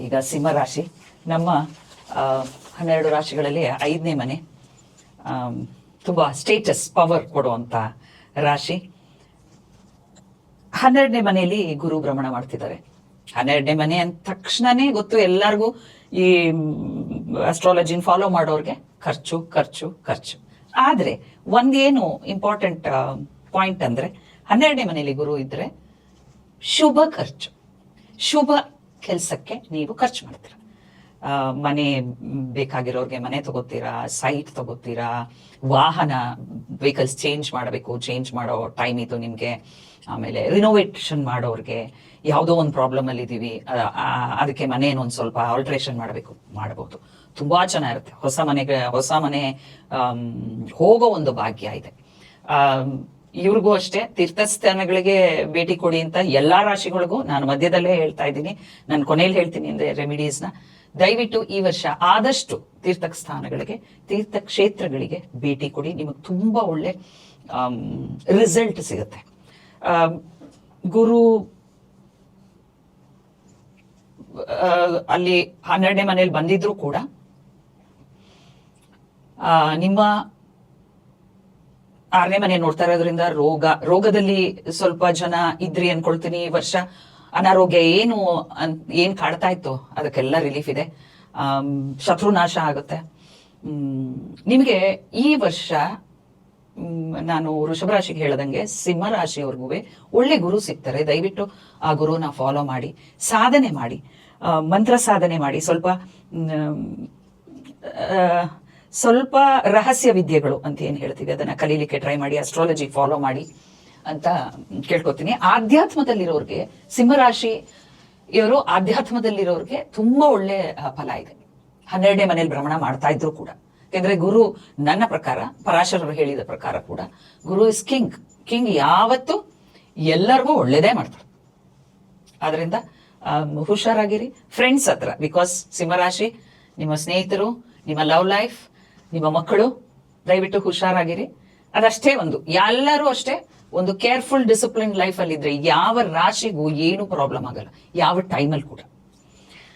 ಈಗ ಸಿಂಹ ರಾಶಿ ನಮ್ಮ 12 ರಾಶಿಗಳಲ್ಲಿ 5ನೇ ಮನೆ. ತುಂಬ ಸ್ಟೇಟಸ್ ಪವರ್ ಕೊಡುವಂಥ ರಾಶಿ. 12ನೇ ಮನೆಯಲ್ಲಿ ಗುರು ಭ್ರಮಣ ಮಾಡ್ತಿದ್ದಾರೆ. 12ನೇ ಮನೆ ಅಂದ ತಕ್ಷಣನೇ ಗೊತ್ತು ಎಲ್ಲರಿಗೂ, ಈ ಅಸ್ಟ್ರಾಲಜಿನ ಫಾಲೋ ಮಾಡೋರ್ಗೆ ಖರ್ಚು ಖರ್ಚು ಖರ್ಚು. ಆದರೆ ಒಂದೇನು ಇಂಪಾರ್ಟೆಂಟ್ ಪಾಯಿಂಟ್ ಅಂದರೆ 12ನೇ ಮನೆಯಲ್ಲಿ ಗುರು ಇದ್ದರೆ ಶುಭ ಖರ್ಚು, ಶುಭ ಕೆಲಸಕ್ಕೆ ನೀವು ಖರ್ಚು ಮಾಡ್ತೀರ. ಮನೆ ಬೇಕಾಗಿರೋರಿಗೆ ಮನೆ ತಗೋತೀರಾ, ಸೈಟ್ ತಗೋತೀರಾ, ವಾಹನ ವೆಹಿಕಲ್ಸ್ ಚೇಂಜ್ ಮಾಡೋ ಟೈಮ್ ಇದು ನಿಮಗೆ. ಆಮೇಲೆ ರಿನೋವೇಷನ್ ಮಾಡೋರಿಗೆ, ಯಾವುದೋ ಒಂದು ಪ್ರಾಬ್ಲಮಲ್ಲಿ ಇದ್ದೀವಿ, ಅದಕ್ಕೆ ಮನೇನ ಒಂದು ಸ್ವಲ್ಪ ಆಲ್ಟ್ರೇಷನ್ ಮಾಡಬಹುದು. ತುಂಬಾ ಚೆನ್ನಾಗಿರುತ್ತೆ. ಹೊಸ ಮನೆ ಹೋಗೋ ಒಂದು ಭಾಗ್ಯ ಇದೆ. ಇವ್ರಿಗೂ ಅಷ್ಟೇ ತೀರ್ಥಸ್ಥಾನಗಳಿಗೆ ಭೇಟಿ ಕೊಡಿ ಅಂತ ಎಲ್ಲಾ ರಾಶಿಗಳಿಗೂ ನಾನು ಮಧ್ಯದಲ್ಲೇ ಹೇಳ್ತಾ ಇದ್ದೀನಿ. ನಾನು ಕೊನೆಯಲ್ಲಿ ಹೇಳ್ತೀನಿ ಅಂದ್ರೆ ರೆಮಿಡೀಸ್ನ. ದಯವಿಟ್ಟು ಈ ವರ್ಷ ಆದಷ್ಟು ತೀರ್ಥಸ್ಥಾನಗಳಿಗೆ, ತೀರ್ಥಕ್ಷೇತ್ರಗಳಿಗೆ ಭೇಟಿ ಕೊಡಿ. ನಿಮಗೆ ತುಂಬಾ ಒಳ್ಳೆ ರಿಸಲ್ಟ್ ಸಿಗುತ್ತೆ. ಗುರು ಅಲ್ಲಿ 12ನೇ ಮನೇಲಿ ಬಂದಿದ್ರು ಕೂಡ ನಿಮ್ಮ 6ನೇ ಮನೆ ನೋಡ್ತಾ ಇರೋದ್ರಿಂದ ರೋಗದಲ್ಲಿ ಸ್ವಲ್ಪ ಜನ ಇದ್ರಿ ಅನ್ಕೊಳ್ತೀನಿ. ಈ ವರ್ಷ ಅನಾರೋಗ್ಯ ಏನ್ ಕಾಡ್ತಾ ಇತ್ತು ಅದಕ್ಕೆಲ್ಲ ರಿಲೀಫ್ ಇದೆ. ಶತ್ರುನಾಶ ಆಗುತ್ತೆ ನಿಮಗೆ ಈ ವರ್ಷ. ನಾನು ವೃಷಭ ರಾಶಿಗೆ ಹೇಳದಂಗೆ ಸಿಂಹ ರಾಶಿಯವ್ರಿಗೂ ಒಳ್ಳೆ ಗುರು ಸಿಗ್ತಾರೆ. ದಯವಿಟ್ಟು ಆ ಗುರುನ ಫಾಲೋ ಮಾಡಿ, ಸಾಧನೆ ಮಾಡಿ, ಮಂತ್ರ ಸಾಧನೆ ಮಾಡಿ, ಸ್ವಲ್ಪ ರಹಸ್ಯ ವಿದ್ಯೆಗಳು ಅಂತ ಏನ್ ಹೇಳ್ತೀವಿ ಅದನ್ನ ಕಲೀಲಿಕ್ಕೆ ಟ್ರೈ ಮಾಡಿ, ಅಸ್ಟ್ರಾಲಜಿ ಫಾಲೋ ಮಾಡಿ ಅಂತ ಕೇಳ್ಕೊತೀನಿ. ಆಧ್ಯಾತ್ಮದಲ್ಲಿರೋರ್ಗೆ, ಸಿಂಹರಾಶಿ ಇವರು ಆಧ್ಯಾತ್ಮದಲ್ಲಿರೋರ್ಗೆ ತುಂಬಾ ಒಳ್ಳೆ ಫಲ ಇದೆ. 12ನೇ ಮನೇಲಿ ಭ್ರಮಣ ಮಾಡ್ತಾ ಇದ್ರು ಕೂಡ. ಯಾಕಂದ್ರೆ ಗುರು, ನನ್ನ ಪ್ರಕಾರ, ಪರಾಶರರು ಹೇಳಿದ ಪ್ರಕಾರ ಕೂಡ ಗುರು ಇಸ್ ಕಿಂಗ್ ಯಾವತ್ತು ಎಲ್ಲರಿಗೂ ಒಳ್ಳೇದೇ ಮಾಡ್ತಾರೆ. ಆದ್ರಿಂದ ಹುಷಾರಾಗಿರಿ ಫ್ರೆಂಡ್ಸ್ ಹತ್ರ. ಬಿಕಾಸ್ ಸಿಂಹರಾಶಿ ನಿಮ್ಮ ಸ್ನೇಹಿತರು, ನಿಮ್ಮ ಲವ್ ಲೈಫ್, ನಿಮ್ಮ ಮಕ್ಕಳು, ದಯವಿಟ್ಟು ಹುಷಾರಾಗಿರಿ. ಅದಷ್ಟೇ ಎಲ್ಲರೂ ಅಷ್ಟೇ ಒಂದು ಕೇರ್ಫುಲ್ ಡಿಸಿಪ್ಲಿನ್ ಲೈಫ್ ಅಲ್ಲಿ ಇದ್ರೆ ಯಾವ ರಾಶಿಗೂ ಏನು ಪ್ರಾಬ್ಲಮ್ ಆಗಲ್ಲ, ಯಾವ ಟೈಮಲ್ಲಿ ಕೂಡ.